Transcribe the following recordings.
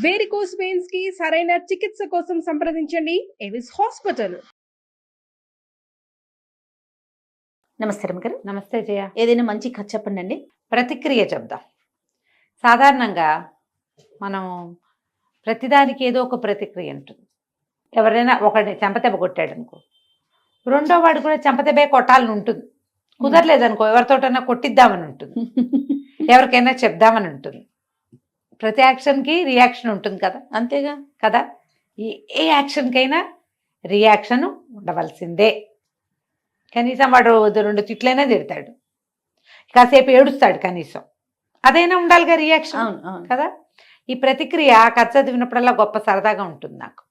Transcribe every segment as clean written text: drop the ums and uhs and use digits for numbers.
Varicose veins కి సరైన చికిత్స కోసం సంప్రదించండి ఎవిస్ హాస్పిటల్. నమస్తే రమగారు. నమస్తే జయ. ఏదైనా మంచి కథ చెప్పండి అండి. ప్రతిక్రియ చెప్దాం. సాధారణంగా మనం ప్రతిదానికి ఏదో ఒక ప్రతిక్రియ ఉంటుంది. ఎవరైనా ఒకటి చెంపదెబ్బ కొట్టాడు అనుకో, రెండో వాడు కూడా చెంపదెబ్బే కొట్టాలని ఉంటుంది. కుదరలేదనుకో ఎవరితోటన్నా కొట్టిద్దామని ఉంటుంది, ఎవరికైనా చెప్దామని ఉంటుంది. ప్రతి యాక్షన్కి రియాక్షన్ ఉంటుంది కదా, అంతేగా కదా. ఏ యాక్షన్కైనా రియాక్షన్ ఉండవలసిందే. కనీసం వాడు రెండు తిట్లైనా తిడతాడు, కాసేపు ఏడుస్తాడు, కనీసం అదైనా ఉండాలిగా రియాక్షన్, కదా. ఈ ప్రతిక్రియ కథ చదివినప్పుడల్లా గొప్ప సరదాగా ఉంటుంది నాకు.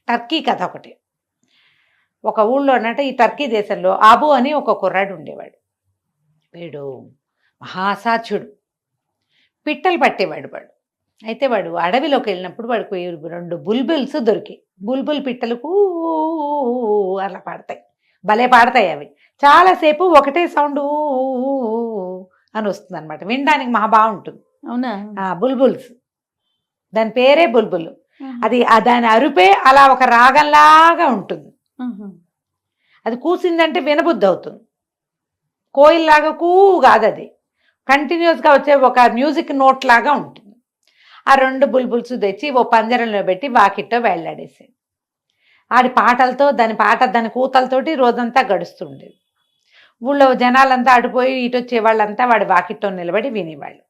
టర్కీ కథ ఒకటి. ఒక ఊళ్ళో అన్నట్టు ఈ టర్కీ దేశంలో ఆబు అని ఒక కుర్రాడు ఉండేవాడు. వీడు మహాసాధ్యుడు, పిట్టలు పట్టేవాడు వాడు. అయితే వాడు అడవిలోకి వెళ్ళినప్పుడు వాడికి 2 బుల్బుల్స్ దొరికి. బుల్బుల్ పిట్టలకు అలా పాడతాయి, భలే పాడతాయి అవి. చాలాసేపు ఒకటే సౌండ్ అని వస్తుంది అనమాట, వినడానికి మహా బాగుంటుంది. అవునా? బుల్బుల్స్, దాని పేరే బుల్బుల్. అది దాని అరుపే అలా ఒక రాగంలాగా ఉంటుంది. అది కూసిందంటే వినబుద్ధి అవుతుంది. కోయిల్లాగా కూ కాదు, అది కంటిన్యూస్గా వచ్చే ఒక మ్యూజిక్ నోట్ లాగా ఉంటుంది. ఆ 2 బుల్బుల్స్ తెచ్చి ఓ పంజరంలో పెట్టి వాకిట్లో వెళ్ళాడేసాడు. ఆడి పాటలతో దాని కూతలతోటి రోజంతా గడుస్తుండేది. ఊళ్ళో జనాలంతా అడిపోయి ఇటు వచ్చే వాళ్ళంతా వాడి వాకిట్లో నిలబడి వినేవాళ్ళు.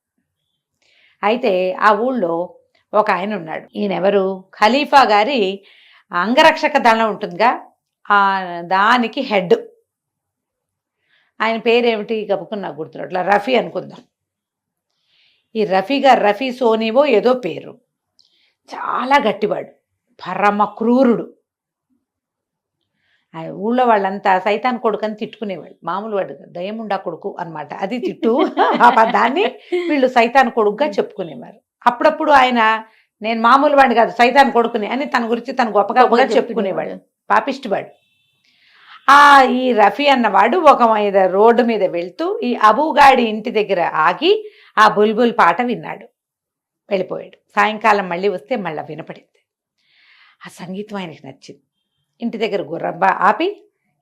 అయితే ఆ ఊళ్ళో ఒక ఆయన ఉన్నాడు. ఈయనెవరు? ఖలీఫా గారి అంగరక్షక దళం ఉంటుందిగా, దానికి హెడ్. ఆయన పేరేమిటి గబుకుని నాకు గుర్తురాదు, అట్లా రఫీ అనుకుందాం. ఈ రఫీ సోనీవో ఏదో పేరు. చాలా గట్టివాడు, పరమ క్రూరుడు. ఆ ఊళ్ళో వాళ్ళంతా సైతాన్ కొడుకు అని తిట్టుకునేవాళ్ళు. మామూలు వాడు దయ్యముండా కొడుకు అనమాట, అది తిట్టు. దాన్ని వీళ్ళు సైతాన్ కొడుకుగా చెప్పుకునేవారు. అప్పుడప్పుడు ఆయన నేను మామూలు వాడిని కాదు సైతాన్ కొడుకుని అని తన గురించి తను గొప్పగా చెప్పుకునేవాడు, పాపిష్టివాడు. ఈ రఫీ అన్నవాడు ఒక రోడ్డు మీద వెళ్తూ ఈ అబూగాడి ఇంటి దగ్గర ఆగి ఆ బుల్బుల్ పాట విన్నాడు, వెళ్ళిపోయాడు. సాయంకాలం మళ్ళీ వస్తే మళ్ళీ వినపడింది. ఆ సంగీతం ఆయనకి నచ్చింది. ఇంటి దగ్గర గుర్రబ్బా ఆపి,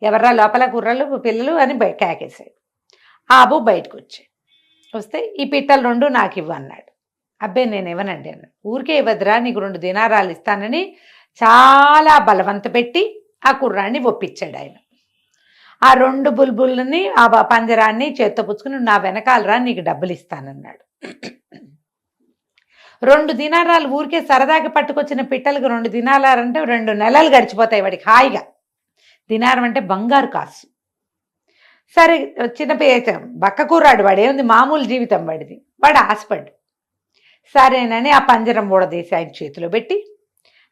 ఎవర్రా లోపల గుర్రలు పిల్లలు అని కేకేశాడు. ఆ అబు బయటకు వస్తే ఈ పిట్టలు 2 నాకు ఇవ్వు అన్నాడు. అబ్బే నేను ఇవ్వనండి అన్నాడు. ఊరికే ఇవ్వదురా, నీకు 2 దినారాలు ఇస్తానని చాలా బలవంత పెట్టి ఆ కుర్రాన్ని ఒప్పించాడు ఆయన. ఆ 2 బుల్బుల్ని ఆ పంజరాన్ని చేత్తో పుచ్చుకుని నా వెనకాలరా, నీకు డబ్బులు ఇస్తానన్నాడు. 2 దినారాలు ఊరికే సరదాగా పట్టుకొచ్చిన పిట్టలకు 2 దినారాలంటే 2 నెలలు గడిచిపోతాయి వాడికి హాయిగా. దినారం అంటే బంగారు కాసు. సరే చిన్న బక్క కూరాడు వాడు, ఏముంది మామూలు జీవితం వాడిది. వాడు ఆశపడ్డు. సరేనని ఆ పంజరం ఊడదీసి ఆయన చేతిలో పెట్టి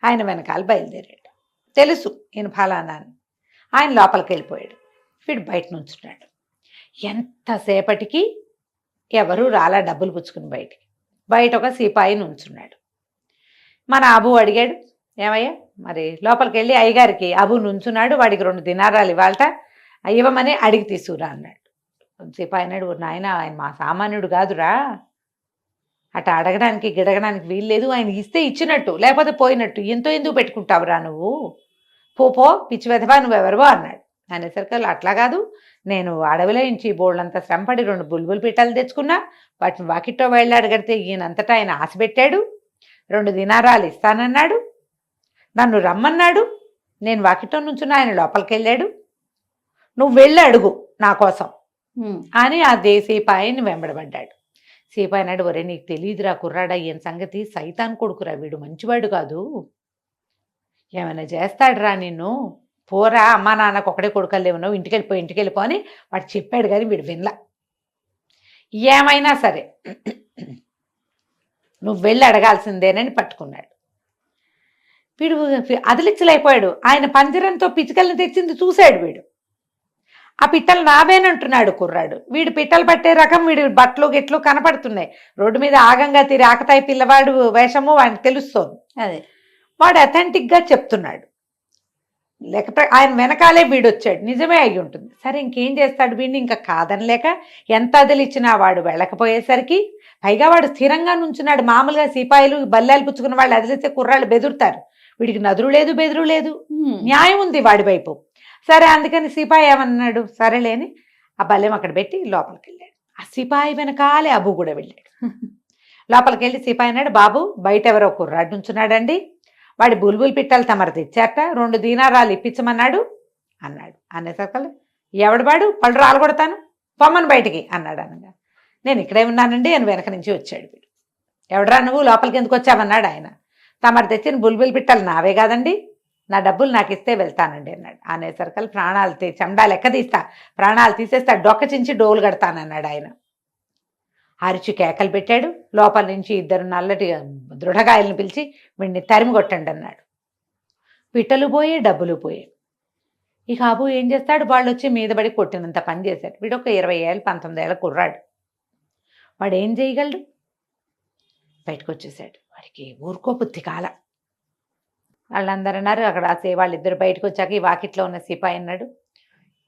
ఆయన వెనకాల బయలుదేరాడు. తెలుసు ఈయన ఫలానా అని. ఆయన లోపలికి వెళ్ళిపోయాడు. వీడు బయట నుంచున్నాడు. ఎంతసేపటికి ఎవరు రాలా డబ్బులు పుచ్చుకుని బయటికి. బయట ఒక సిపాయి నుంచున్నాడు. మన అబు అడిగాడు, ఏమయ్యా మరి లోపలికి వెళ్ళి అయ్యగారికి అబు నుంచున్నాడు, వాడికి 2 దినారాలు ఇవ్వాలట, ఇవ్వమని అడిగి తీసుకురా అన్నాడు. సిపాయి అన్నాడు, నాయన ఆయన మా సామాన్యుడు కాదురా, అట్లా అడగడానికి గిడగడానికి వీల్లేదు, ఆయన ఇస్తే ఇచ్చినట్టు లేకపోతే పోయినట్టు, ఎంతో ఎందుకు పెట్టుకుంటావురా నువ్వు, పో పిచ్చి వెధవా నువ్వెవరివో అన్నాడు. అనేసరికి అట్లా కాదు, నేను అడవిలో నుంచి బోళ్ళంతా శ్రమపడి 2 బుల్బుల్ పిట్టలు తెచ్చుకున్నా, వాటిని వాకిట్లో వెళ్ళాడు కడితే ఈయనంతటా ఆయన ఆశ పెట్టాడు, 2 దినారాలు ఇస్తానన్నాడు, నన్ను రమ్మన్నాడు, నేను వాకిట్లో నుంచున్నా, ఆయన లోపలికి వెళ్ళాడు, నువ్వు వెళ్ళి అడుగు నా కోసం అని ఆ సిపాయిని వెంబడబడ్డాడు. సిపాయి అన్నాడు, ఒరే నీకు తెలియదురా కుర్రాడా, ఈయన సంగతి సైతాన్ కొడుకురా, వీడు మంచివాడు కాదు, ఏమైనా చేస్తాడురా నిన్ను, పోరా అమ్మా నాన్నకు ఒకడే కొడుకలేవున్నావు, ఇంటికి వెళ్ళిపో అని వాడు చెప్పాడు. కానీ వీడు వినలా. ఏమైనా సరే నువ్వు వెళ్ళి అడగాల్సిందేనని పట్టుకున్నాడు. వీడు అదిలిచ్చలేకపోయాడు. ఆయన పంజరంతో పిచ్చుకల్ని తెచ్చింది చూశాడు వీడు. ఆ పిట్టలు నావేనంటున్నాడు కుర్రాడు. వీడు పిట్టలు పట్టే రకం, వీడి బట్టలు గిట్లు కనపడుతున్నాయి. రోడ్డు మీద ఆగంగా తిరిగి ఆకతాయి పిల్లవాడు వేషము వాడికి తెలుస్తోంది. అదే వాడు అథెంటిక్గా చెప్తున్నాడు. లేకపోతే ఆయన వెనకాలే వీడు వచ్చాడు, నిజమే అయి ఉంటుంది. సరే ఇంకేం చేస్తాడు, వీడిని ఇంకా కాదనలేక ఎంత అదిలిచ్చినా వాడు వెళ్ళకపోయేసరికి, పైగా వాడు స్థిరంగా నుంచున్నాడు. మామూలుగా సిపాయిలు బల్లాలు పుచ్చుకున్న వాళ్ళు అదిలిస్తే కుర్రాళ్ళు బెదురుతారు, వీడికి నదురు లేదు బెదురు లేదు, న్యాయం ఉంది వాడి వైపు. సరే అందుకని సిపాయి ఏమన్నాడు, సరేలేని ఆ బల్లెం అక్కడ పెట్టి లోపలికి వెళ్ళాడు. ఆ సిపాయి వెనకాలే అబు కూడా వెళ్ళాడు. లోపలికి వెళ్ళి సిపాయి అన్నాడు, బాబు బయట ఎవరో కుర్రాడు నుంచున్నాడండి, వాడి బుల్బుల్ పిట్టలు తమరు తెచ్చారట, 2 దీనారాలు ఇప్పించమన్నాడు అన్నాడు. అనేసరికల్లా ఎవడు వాడు, పళ్ళు రాలు కొడతాను, పొమ్మను బయటికి అన్నాడు. అనగా నేను ఇక్కడే ఉన్నానండి అని వెనక నుంచి వచ్చాడు వీడు. ఎవడరా నువ్వు, లోపలికి ఎందుకు వచ్చావన్నాడు ఆయన. తమరు తెచ్చిన బుల్బుల్ పిట్టలు నావే కాదండి, నా డబ్బులు నాకు ఇస్తే వెళ్తానండి అన్నాడు. అనేసరికల్లా ప్రాణాలు చెమడా లెక్క తీస్తా, ప్రాణాలు తీసేస్తా, డొక్క చించి డోలు కడతానన్నాడు ఆయన. అరిచి కేకలు పెట్టాడు. లోపల నుంచి 2 నల్లటి దృఢకాయలను పిలిచి వీడిని తరిమి కొట్టండి అన్నాడు. పిట్టలు పోయి డబ్బులు పోయాయి. ఇక అబు ఏం చేస్తాడు, వాళ్ళు వచ్చి మీద పడి కొట్టినంత పని చేశాడు. వీడు ఒక 20 ఏళ్ళు 19 ఏళ్ళ కుర్రాడు, వాడు ఏం చేయగలడు, బయటకు వచ్చేసాడు. వాడికి ఊరుకో బుద్ధి కాల. వాళ్ళందరూ అన్నారు, అక్కడ వాళ్ళిద్దరు బయటకు వచ్చాక ఈ వాకిట్లో ఉన్న సిపాయి అన్నాడు,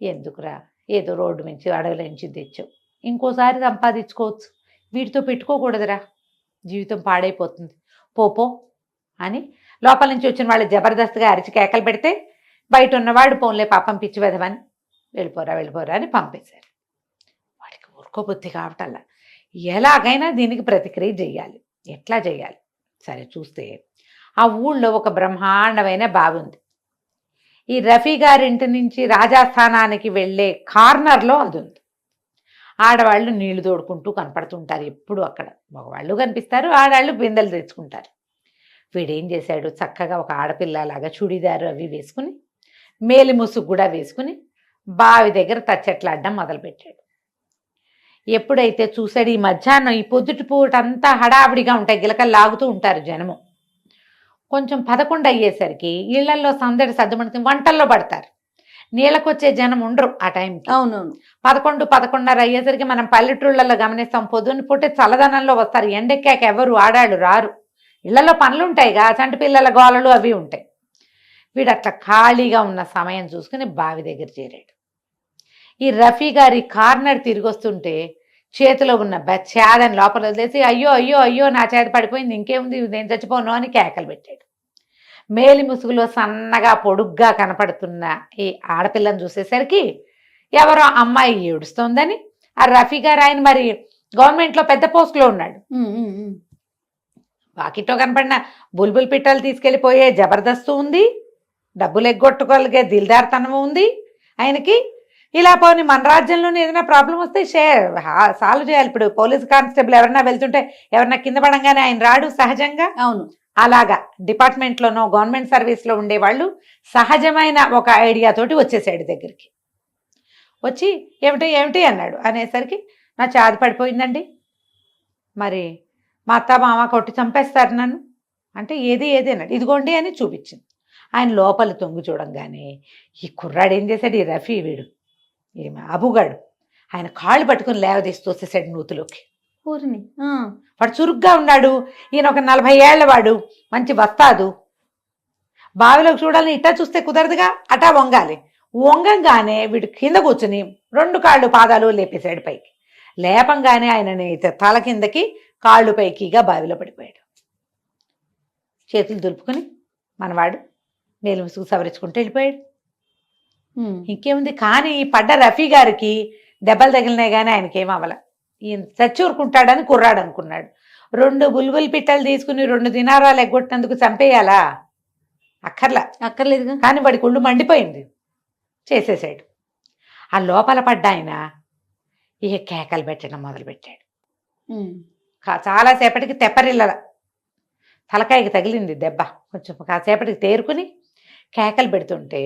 ఎందుకురా ఏదో రోడ్డు నుంచి అడవుల నుంచి తెచ్చావు, ఇంకోసారి సంపాదించుకోవచ్చు, వీటితో పెట్టుకోకూడదురా, జీవితం పాడైపోతుంది, పోపో అని లోపల నుంచి వచ్చిన వాళ్ళు జబర్దస్త్గా అరిచి కేకలు పెడితే బయట ఉన్నవాడు పోన్లే పాపం పిచ్చి వెదవని వెళ్ళిపోరా అని పంపేశారు. వాడికి ఊరుకోబుద్ధి కావటల్లా, ఎలాగైనా దీనికి ప్రతిక్రియ చెయ్యాలి, ఎట్లా చేయాలి. సరే చూస్తే ఆ ఊళ్ళో ఒక బ్రహ్మాండమైన బావి ఉంది. ఈ రఫీ గారింటి నుంచి రాజాస్థానానికి వెళ్ళే కార్నర్లో అది ఉంది. ఆడవాళ్ళు నీళ్లు తోడుకుంటూ కనపడుతుంటారు ఎప్పుడు అక్కడ, మగవాళ్ళు కనిపిస్తారు, ఆడవాళ్ళు బిందెలు తెచ్చుకుంటారు. వీడేం చేశాడు, చక్కగా ఒక ఆడపిల్లలాగా చుడిదారు అవి వేసుకుని మేలి ముసుగు కూడా వేసుకుని బావి దగ్గర తచ్చెట్లాడడం మొదలుపెట్టాడు. ఎప్పుడైతే చూశాడు, ఈ మధ్యాహ్నం ఈ పొద్దుటి పూట అంతా హడావిడిగా ఉంటాయి, గిలకలు లాగుతూ ఉంటారు జనము. కొంచెం 11 అయ్యేసరికి ఇళ్లల్లో సందడి సర్దుమణి వంటల్లో పడతారు, నీళ్ళకొచ్చే జనం ఉండరు ఆ టైంకి. అవునవును. 11-11:30 అయ్యేసరికి మనం పల్లెటూళ్ళల్లో గమనిస్తాం, పొద్దున్న పూటే చల్లదనంలో వస్తారు, ఎండెక్కాక ఎవరు ఆడాళ్ళు రారు, ఇళ్లలో పనులు ఉంటాయిగా, చంటి పిల్లల గోలలు అవి ఉంటాయి. వీడు అట్లా ఖాళీగా ఉన్న సమయం చూసుకుని బావి దగ్గర చేరాడు. ఈ రఫీ గారి కార్నర్ తిరిగి వస్తుంటే చేతిలో ఉన్న చేదని లోపల వదిలేసి అయ్యో అయ్యో అయ్యో నా చేత పడిపోయింది, ఇంకేముంది నేను చచ్చిపోను అని కేకలు పెట్టాడు. మేలి ముసుగులో సన్నగా పొడుగ్గా కనపడుతున్న ఈ ఆడపిల్లని చూసేసరికి ఎవరో అమ్మాయి ఏడుస్తోందని, ఆ రఫీ గారు ఆయన మరి గవర్నమెంట్లో పెద్ద పోస్టులో ఉన్నాడు. వాకిట్లో కనపడిన బుల్బుల్ పిట్టలు తీసుకెళ్ళిపోయే జబర్దస్తు ఉంది, డబ్బులు ఎగ్గొట్టుకోగలిగే దిల్దార్తనం ఉంది ఆయనకి. ఇలా పోనీ మన రాజ్యంలోనే ఏదైనా ప్రాబ్లం వస్తే సాల్వ్ చేయాలి. ఇప్పుడు పోలీస్ కానిస్టేబుల్ ఎవరన్నా వెళ్తుంటే ఎవరన్నా కింద పడంగానే ఆయన రాడు సహజంగా. అవును. అలాగా డిపార్ట్మెంట్లోనో గవర్నమెంట్ సర్వీస్లో ఉండేవాళ్ళు సహజమైన ఒక ఐడియాతోటి వచ్చేసాడు దగ్గరికి. వచ్చి ఏమిటి అన్నాడు. అనేసరికి నా చాది పడిపోయిందండి, మరి మా అత్త మామ కొట్టి చంపేస్తారు నన్ను అంటే, ఏది అన్నాడు. ఇదిగోండి అని చూపించింది. ఆయన లోపల తొంగి చూడంగానే ఈ కుర్రాడు ఏం చేశాడు, ఈ రఫీ వీడు ఏమి అబుగాడు ఆయన కాళ్ళు పట్టుకుని లేవదీస్తూ వచ్చేసాడు నూతులోకి. ఊరిని వాడు చురుగ్గా ఉన్నాడు. ఈయన ఒక 40 ఏళ్ల వాడు, మంచి వస్తాదు. బావిలోకి చూడాలని ఇట్టా చూస్తే కుదరదుగా, అటా వంగాలి. వంగంగానే వీడు కింద కూర్చుని 2 కాళ్ళు పాదాలు లేపేశాడు పైకి. లేపంగానే ఆయనని తల కిందకి కాళ్ళు పైకిగా బావిలో పడిపోయాడు. చేతులు దులుపుకొని మనవాడు మేలు ముసుగు సవరించుకుంటూ వెళ్ళిపోయాడు. ఇంకేముంది, కానీ పడ్డ రఫీ గారికి దెబ్బలు తగిలినాయి కానీ ఆయనకేం అవ్వాల. ఈయన చచ్చూరుకుంటాడని కుర్రాడు అనుకున్నాడు. 2 బుల్బుల్ పిట్టలు తీసుకుని 2 దినారాలు ఎగ్గొట్టినందుకు చంపేయాలా? అక్కర్లేదుగా. కానీ వాడికి ఒళ్ళు మండిపోయింది, చేసేసాడు. ఆ లోపల పడ్డ ఆయన ఇక కేకలు పెట్టడం మొదలుపెట్టాడు. చాలాసేపటికి తెప్పరిల్లల తలకాయకి తగిలింది దెబ్బ. కొంచెం కాసేపటికి తేరుకుని కేకలు పెడుతుంటే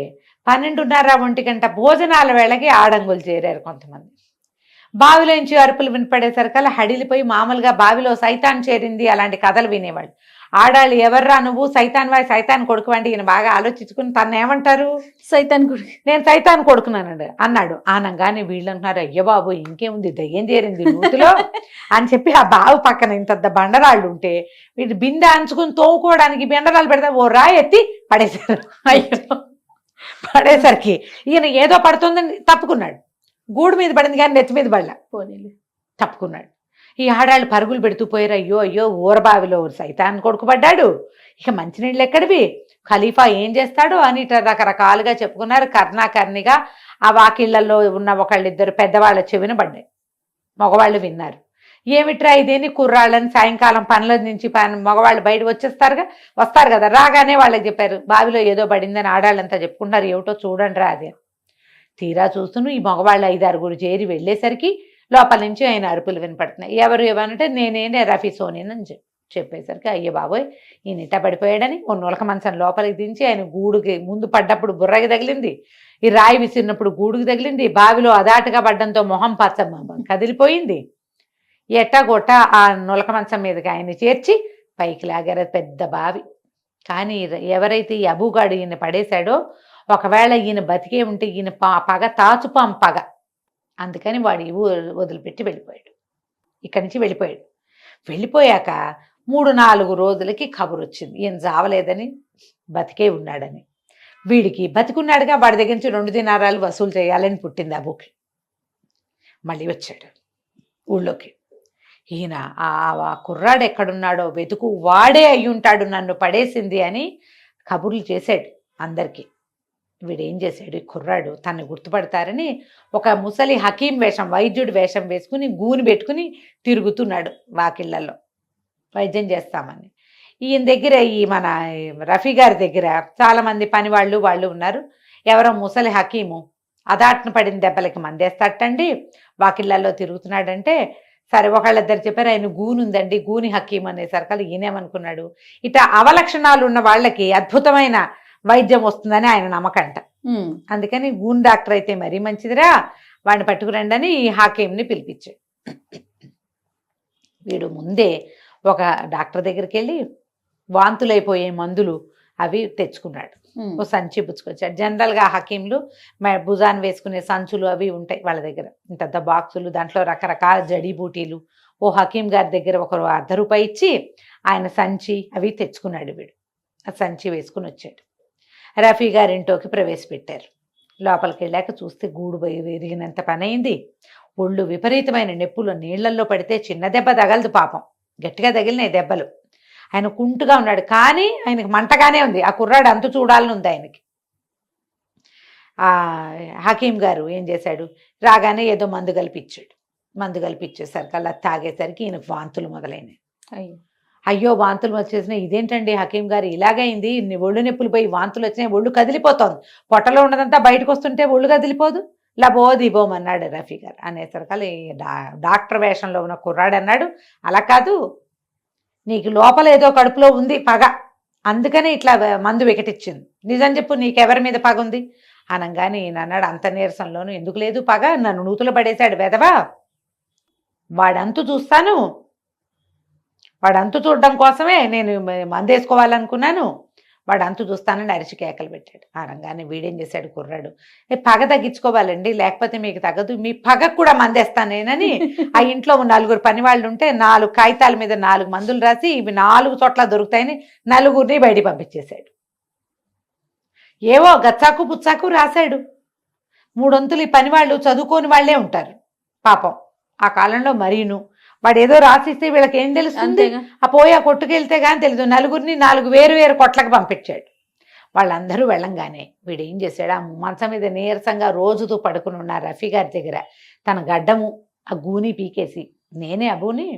12:30-1 భోజనాల వేళకి ఆడంగులు చేరారు కొంతమంది. బావిలోంచి అరుపులు వినపడేసరికల్లా హడిలిపోయి మామూలుగా బావిలో సైతాన్ చేరింది అలాంటి కథలు వినేవాళ్ళు. ఆడాళ్ళు ఎవర్రా నువ్వు, సైతాన్ సైతాన్ కొడుకువండి. ఈయన బాగా ఆలోచించుకుని తను ఏమంటారు, సైతాన్ కొడుకు, నేను సైతాన్ కొడుకున్నానండి అన్నాడు. ఆనంగానే వీళ్ళు అంటున్నారు, అయ్య బాబు ఇంకేముంది దయ్యం చేరింది నూతిలో అని చెప్పి ఆ బావి పక్కన ఇంత బండరాళ్ళు ఉంటే వీళ్ళు బిందె అంచుకుని తోముకోవడానికి బండరాళ్ళు పెడతారు, ఓ రాయి ఎత్తి పడేశారు. అయ్యో పడేసరికి ఈయన ఏదో పడుతుందని తప్పుకున్నాడు. గూడు మీద పడింది కానీ నెత్తి మీద పడలా, పోనీలే. తప్పుకున్నాడు. ఈ ఆడాళ్ళు పరుగులు పెడుతూ పోయారు. అయ్యో అయ్యో ఊరబావిలో సైతాన్ కొడుకు పడ్డాడు, ఇక మంచినీళ్ళు ఎక్కడివి, ఖలీఫా ఏం చేస్తాడు అని ఇట్లా రకరకాలుగా చెప్పుకున్నారు. కర్ణాకర్ణిగా ఆ వాకిళ్లలో ఉన్న ఒకళ్ళిద్దరు పెద్దవాళ్ళ చెవిన పడ్డాయి. మగవాళ్ళు విన్నారు. ఏమిట్రా ఇదేని కుర్రాళ్ళని సాయంకాలం పనుల నుంచి మగవాళ్ళు బయట వస్తారు కదా, రాగానే వాళ్ళకి చెప్పారు బావిలో ఏదో పడిందని. ఆడాళ్ళంతా చెప్పుకుంటారు, ఏమిటో చూడండి రా అది. తీరా చూస్తూను ఈ మగవాళ్ళు 5-6 చేరి వెళ్ళేసరికి లోపల నుంచి ఆయన అరుపులు వినపడుతున్నాయి. ఎవరు ఏమనంటే నేనే రఫీ సోనిని చెప్పేసరికి అయ్యో బాబోయ్ ఈయన ఇట్ట పడిపోయాడని ఓ నులక మంచం లోపలికి దించి ఆయన గూడుకి ముందు పడ్డప్పుడు బుర్రకి తగిలింది, ఈ రాయి విసిరినప్పుడు గూడుకి తగిలింది, బావిలో అదాటుగా పడ్డంతో మొహం కదిలిపోయింది. ఎట్టగొట్ట ఆ నులక మంచం మీదకి ఆయన చేర్చి పైకి లాగారు. పెద్ద బావి. కానీ ఎవరైతే ఈ అబూగాడు ఈయన పడేశాడో, ఒకవేళ ఈయన బతికే ఉంటే ఈయన పగ తాచుపాం పగ, అందుకని వాడు వదిలిపెట్టి వెళ్ళిపోయాడు. ఇక్కడి నుంచి వెళ్ళిపోయాడు. వెళ్ళిపోయాక 3-4 రోజులకి కబురు వచ్చింది ఈయన చావలేదని, బతికే ఉన్నాడని. వీడికి బతికున్నాడుగా, వాడి దగ్గర నుంచి 2 దినారాలు వసూలు చేయాలని పుట్టింది అబూకి. మళ్ళీ వచ్చాడు ఊళ్ళోకి. ఈయన ఆ కుర్రాడు ఎక్కడున్నాడో వెతుకు, వాడే అయ్యుంటాడు నన్ను పడేసింది అని కబుర్లు చేశాడు అందరికీ. వీడేం చేశాడు, ఈ కుర్రాడు తను గుర్తుపడతారని ఒక ముసలి హకీం వేషం, వైద్యుడి వేషం వేసుకుని గూని పెట్టుకుని తిరుగుతున్నాడు వాకిళ్లలో వైద్యం చేస్తామని. ఈయన దగ్గర ఈ మన రఫీ గారి దగ్గర చాలామంది పని వాళ్ళు ఉన్నారు. ఎవరో ముసలి హకీము అదాట్న పడిన దెబ్బలకి మందేస్తాటండి, వాకిళ్లలో తిరుగుతున్నాడంటే సరే ఒకళ్ళిద్దరు చెప్పారు ఆయన గూనుందండి, గూని హకీం అనేసరికి ఈయనేమనుకున్నాడు, ఇట అవలక్షణాలు ఉన్న వాళ్ళకి అద్భుతమైన వైద్యం వస్తుందని ఆయన నమ్మకంట. అందుకని గూన్ డాక్టర్ అయితే మరీ మంచిదిరా, వాడిని పట్టుకురండి అని ఈ హకీంని పిలిపించాడు. వీడు ముందే ఒక డాక్టర్ దగ్గరికి వెళ్ళి వాంతులైపోయే మందులు అవి తెచ్చుకున్నాడు. ఓ సంచి పుచ్చుకొచ్చాడు. జనరల్గా హకీంలు భుజాన్ని వేసుకునే సంచులు అవి ఉంటాయి వాళ్ళ దగ్గర, ఇంత బాక్సులు, దాంట్లో రకరకాల జడీబూటీలు. ఓ హకీం గారి దగ్గర ఒకరు ₹1 ఇచ్చి ఆయన సంచి అవి తెచ్చుకున్నాడు. వీడు ఆ సంచి వేసుకుని వచ్చాడు. రఫీ గారింట్లోకి ప్రవేశపెట్టారు. లోపలికి వెళ్ళాక చూస్తే గూడు విరిగినంత పని అయింది. ఒళ్ళు విపరీతమైన నెప్పులు, నీళ్లల్లో పడితే చిన్న దెబ్బ తగలదు పాపం, గట్టిగా తగిలినాయి దెబ్బలు. ఆయన కుంటుగా ఉన్నాడు, కానీ ఆయనకి మంటగానే ఉంది. ఆ కుర్రాడు అంతు చూడాలని ఉంది ఆయనకి. ఆ హకీం గారు ఏం చేశాడు, రాగానే ఏదో మందు కలిపిచ్చేసరికి అలా తాగేసరికి ఈయనకు వాంతులు మొదలైనాయి. అయ్యో వాంతులు వచ్చేసినాయి, ఇదేంటండి హకీం గారు ఇలాగైంది, ఒళ్ళు నొప్పులు పోయి వాంతులు వచ్చినాయి, ఒళ్ళు కదిలిపోతుంది, పొట్టలో ఉన్నదంతా బయటకు వస్తుంటే ఒళ్ళు కదిలిపోదు, లబోదిబోమన్నాడు రఫీ గారు. అనేసరికి డాక్టర్ వేషంలో ఉన్న కుర్రాడు అన్నాడు, అలా కాదు, నీకు లోపల ఏదో కడుపులో ఉంది పగ, అందుకని ఇట్లా మందు వికటిచ్చింది, నిజం చెప్పు నీకెవరి మీద పగ ఉంది అనగానే ఈయన అన్నాడు అంత నీరసంలోనూ, ఎందుకు లేదు పగ, నన్ను నూతులు పడేశాడు వెధవా, వాడంతు చూస్తాను, వాడంతు చూడడం కోసమే నేను మందేసుకోవాలనుకున్నాను, వాడంతు చూస్తానని అరిచి కేకలు పెట్టాడు. అనగానే వీడేం చేశాడు కుర్రాడు, పగ తగ్గించుకోవాలండి లేకపోతే మీకు తగ్గదు, మీ పగకు కూడా మందేస్తానేనని ఆ ఇంట్లో 4 పని వాళ్ళు ఉంటే 4 కాగితాల మీద 4 మందులు రాసి ఇవి 4 చోట్ల దొరుకుతాయని 4 బయట పంపించేశాడు. ఏవో గచ్చాకు పుచ్చాకు రాశాడు. 3 వంతులు ఈ పని వాళ్ళు చదువుకోని వాళ్లే ఉంటారు పాపం ఆ కాలంలో. మరీను వాడు ఏదో రాసిస్తే వీళ్ళకి ఏం తెలుస్తుంది, ఆ పోయి ఆ కొట్టుకెళ్తే కానీ తెలీదు. 4 వేరు కొట్లకు పంపించాడు. వాళ్ళందరూ వెళ్ళంగానే వీడు ఏం చేశాడు, ఆ మంచం మీద నీరసంగా రోజుతో పడుకుని ఉన్న రఫీ గారి దగ్గర తన గడ్డము ఆ గూని పీకేసి, నేనే అబూని,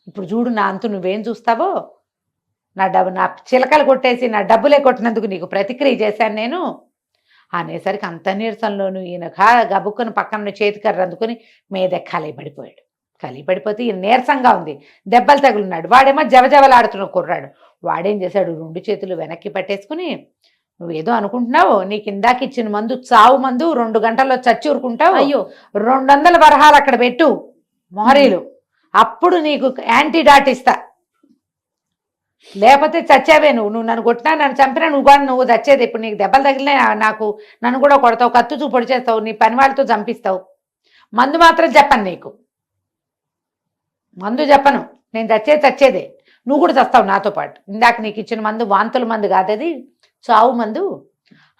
ఇప్పుడు చూడు నా అంతు నువ్వేం చూస్తావో, నా చిలకలు కొట్టేసి నా డబ్బులే కొట్టినందుకు నీకు ప్రతిక్రియ చేశాను నేను అనేసరికి అంత నీరసంలోనూ ఈయన గబుక్కుని పక్కన చేతికర్ర అందుకుని మీద కలిపడిపోయాడు. కలిపడిపోతే ఈయన నీరసంగా ఉంది, దెబ్బలు తగులున్నాడు. వాడేమో జవజవలాడుతున్న కుర్రాడు. వాడేం చేశాడు, 2 చేతులు వెనక్కి పట్టేసుకుని, నువ్వేదో అనుకుంటున్నావు, నీకు ఇందాక ఇచ్చిన మందు చావు మందు, 2 గంటల్లో చచ్చి ఊరుకుంటావు, అయ్యో 200 వరహాలు అక్కడ పెట్టు మొహరీలు, అప్పుడు నీకు యాంటీడాట్ ఇస్తా, లేకపోతే చచ్చావే, నువ్వు నన్ను కొట్టినా నన్ను చంపినా నువ్వు చచ్చేది, ఇప్పుడు నీకు దెబ్బలు తగిలినా నన్ను కూడా కొడతావు, కత్తు చూపొడి చేస్తావు, నీ పని వాళ్ళతో చంపిస్తావు, మందు మాత్రం చెప్పను, నీకు మందు చెప్పను, నేను చచ్చేదే, నువ్వు కూడా చస్తావు నాతో పాటు, ఇందాక నీకు ఇచ్చిన మందు వాంతుల మందు కాదది చావు మందు,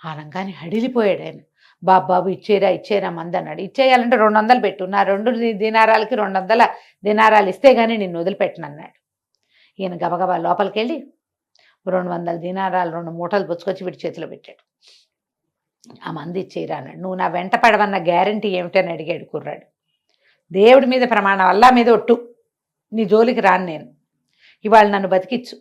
అనగానే హడిలిపోయాడు ఆయన. బాబు ఇచ్చేరా మంది అన్నాడు. ఇచ్చేయాలంటే 200 పెట్టు, నా 2 దినారాలకి 200 దినారాలు ఇస్తే గానీ నిన్ను వదిలిపెట్టను అన్నాడు. ఈయన గబగబా లోపలికి వెళ్ళి 200 దినారాలు 2 మూటలు పుచ్చుకొచ్చి వీడి చేతిలో పెట్టాడు. ఆ మంది ఇచ్చేరా అన్నాడు. నువ్వు నా వెంట పడవన్న గ్యారంటీ ఏమిటని అడిగాడు కుర్రాడు. దేవుడి మీద ప్రమాణం, అల్లా మీద ఒట్టు, నీ జోలికి రాను నేను, ఇవాళ నన్ను బతికిచ్చు,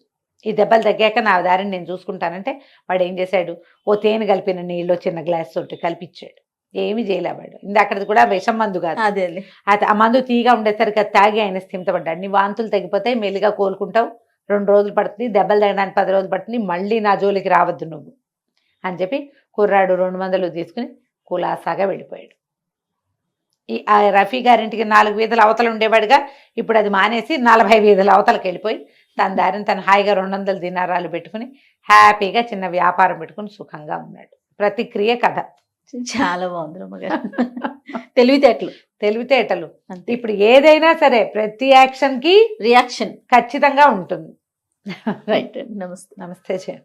ఈ దెబ్బలు తగ్గాక నా దారిని నేను చూసుకుంటానంటే వాడు ఏం చేశాడు, ఓ తేనె కలిపిన నీళ్ళు చిన్న గ్లాస్ తోటి కలిపిచ్చాడు. ఏమీ చేయలేవాడు. ఇందాకది కూడా విషం మందు కాదు, అదే అది ఆ మందు తీగా ఉండేసరికి అది తాగి ఆయన స్థిమితపడ్డాడు. నీ వాంతులు తగ్గిపోతాయి, మెల్లిగా కోలుకుంటావు, 2 రోజులు పడుతుంది, దెబ్బలు తగ్గడానికి 10 రోజులు పడుతుంది, మళ్ళీ నా జోలికి రావద్దు నువ్వు అని చెప్పి కుర్రాడు 200 తీసుకుని కులాసాగా వెళ్ళిపోయాడు. ఆ రఫీ గారింటికి 4 వీధుల అవతల ఉండేవాడుగా, ఇప్పుడు అది మానేసి 40 వీధుల అవతలకి వెళ్ళిపోయి తన దారిని తను హాయిగా 200 దినారాలు పెట్టుకుని హ్యాపీగా చిన్న వ్యాపారం పెట్టుకుని సుఖంగా ఉన్నాడు. ప్రతిక్రియ కథ. చాలా బాగుంది రమ్మగారు. తెలివితేటలు. అంతే. ఇప్పుడు ఏదైనా సరే ప్రతి యాక్షన్ కి రియాక్షన్. ఖచ్చితంగా ఉంటుంది. రైట్. నమస్తే. నమస్తే.